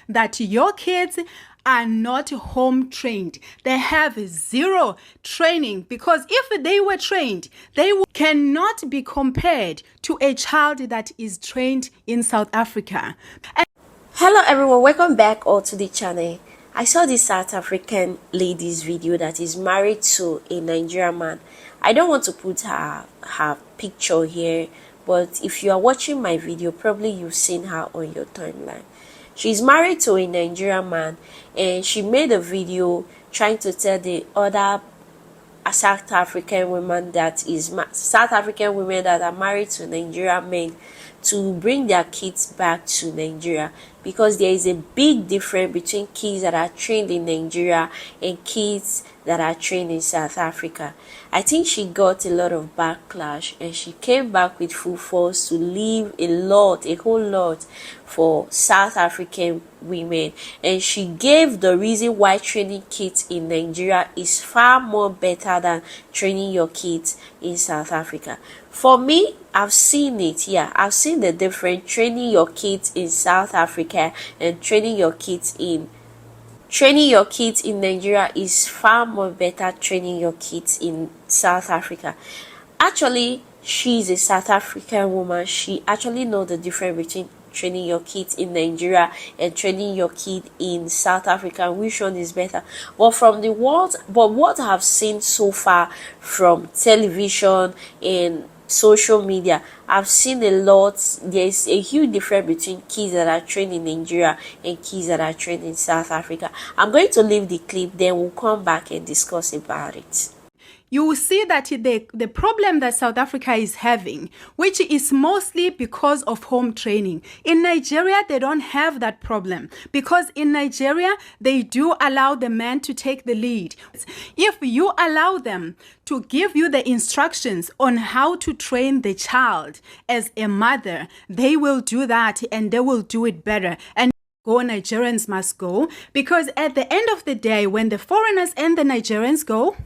that your kids are not home trained. They have zero training, because if they were trained, they cannot be compared to a child that is trained in South Africa. Hello everyone, welcome back all to the channel. I saw this South African lady's video that is married to a Nigerian man. I don't want to put her picture here, but if you are watching my video, probably you've seen her on your timeline. She's married to a Nigerian man, and she made a video trying to tell the other South African women that are married to Nigerian men to bring their kids back to Nigeria, because there is a big difference between kids that are trained in Nigeria and kids that are trained in South Africa. I think she got a lot of backlash, and she came back with full force to leave a whole lot for South African women, and she gave the reason why training kids in Nigeria is far more better than training your kids in South Africa. For me, I've seen it. I've seen the difference training your kids in South Africa and training your kids in Nigeria is far more better training your kids in South Africa. Actually, she's a South African woman. She actually knows the difference between training your kids in Nigeria and training your kid in South Africa. Which one is better? But what I've seen so far from television and social media, I've seen a lot. There's a huge difference between kids that are trained in Nigeria and kids that are trained in South Africa. I'm going to leave the clip, then we'll come back and discuss about it. You will see that the problem that South Africa is having, which is mostly because of home training. In Nigeria, they don't have that problem, because in Nigeria, they do allow the man to take the lead. If you allow them to give you the instructions on how to train the child as a mother, they will do that, and they will do it better. And Nigerians must go, because at the end of the day, when the foreigners and the Nigerians go,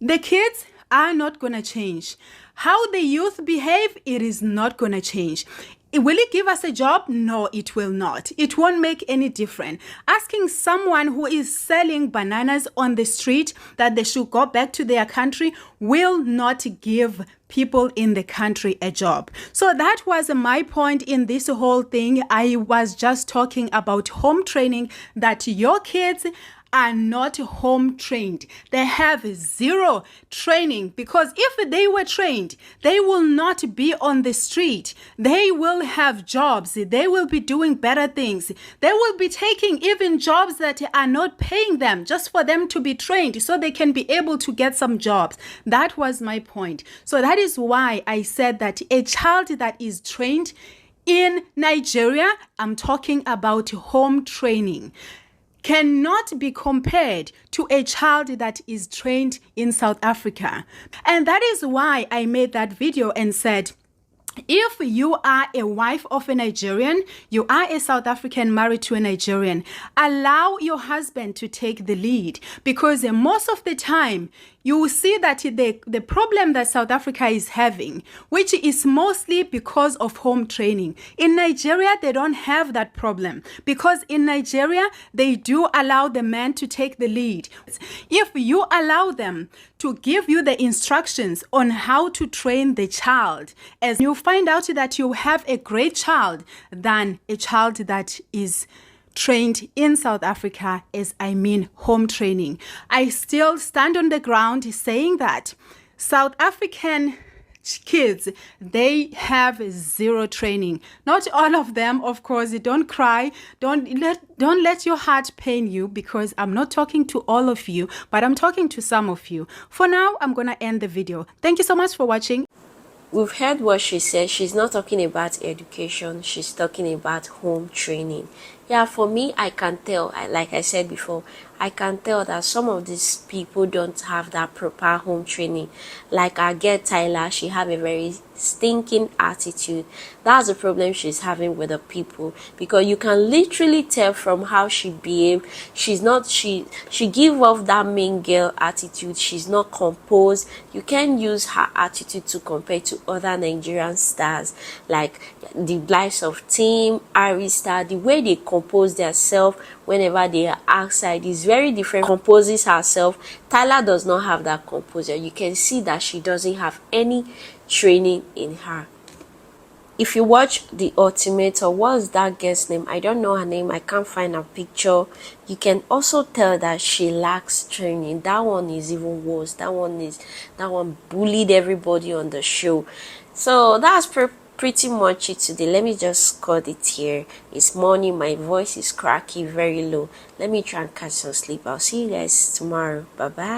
the kids are not going to change. How the youth behave, it is not going to change. Will it give us a job? No, it will not. It won't make any difference. Asking someone who is selling bananas on the street that they should go back to their country will not give people in the country a job. So that was my point in this whole thing. I was just talking about home training, that your kids are not home trained. They have zero training, because if they were trained, they will not be on the street. They will have jobs. They will be doing better things. They will be taking even jobs that are not paying them, just for them to be trained so they can be able to get some jobs. That was my point. So that is why I said that a child that is trained in Nigeria, I'm talking about home training, cannot be compared to a child that is trained in South Africa. And that is why I made that video and said, if you are a wife of a Nigerian, you are a South African married to a Nigerian, allow your husband to take the lead, because most of the time you will see that the problem that South Africa is having, which is mostly because of home training. In Nigeria, they don't have that problem, because in Nigeria, they do allow the man to take the lead. If you allow them to give you the instructions on how to train the child, as you find out that you have a great child than a child that is trained in South Africa, as I mean home training. I still stand on the ground saying that South African kids, they have zero training. Not all of them, of course. Don't cry. Don't let your heart pain you, because I'm not talking to all of you, but I'm talking to some of you. For now, I'm going to end the video. Thank you so much for watching. We've heard what she said. She's not talking about education. She's talking about home training. Yeah, for me, I can tell, like I said before, I can tell that some of these people don't have that proper home training. Like our girl Tyler, she have a very stinking attitude. That's the problem she's having with the people, because you can literally tell from how she behaved. She give off that mean girl attitude. She's not composed. You can use her attitude to compare to other Nigerian stars, like the likes of Team Arista. The way they compose themselves whenever they are outside. It's very different. Composes herself. Tyla does not have that composure. You can see that she doesn't have any training in her. If you watch The Ultimate, or what's that girl's name? I don't know her name. I can't find her picture. You can also tell that she lacks training. That one is even worse. That one bullied everybody on the show. So that's pretty much it today. Let me just cut it here. It's morning. My voice is cracky, very low. Let me try and catch some sleep. I'll see you guys tomorrow. Bye bye.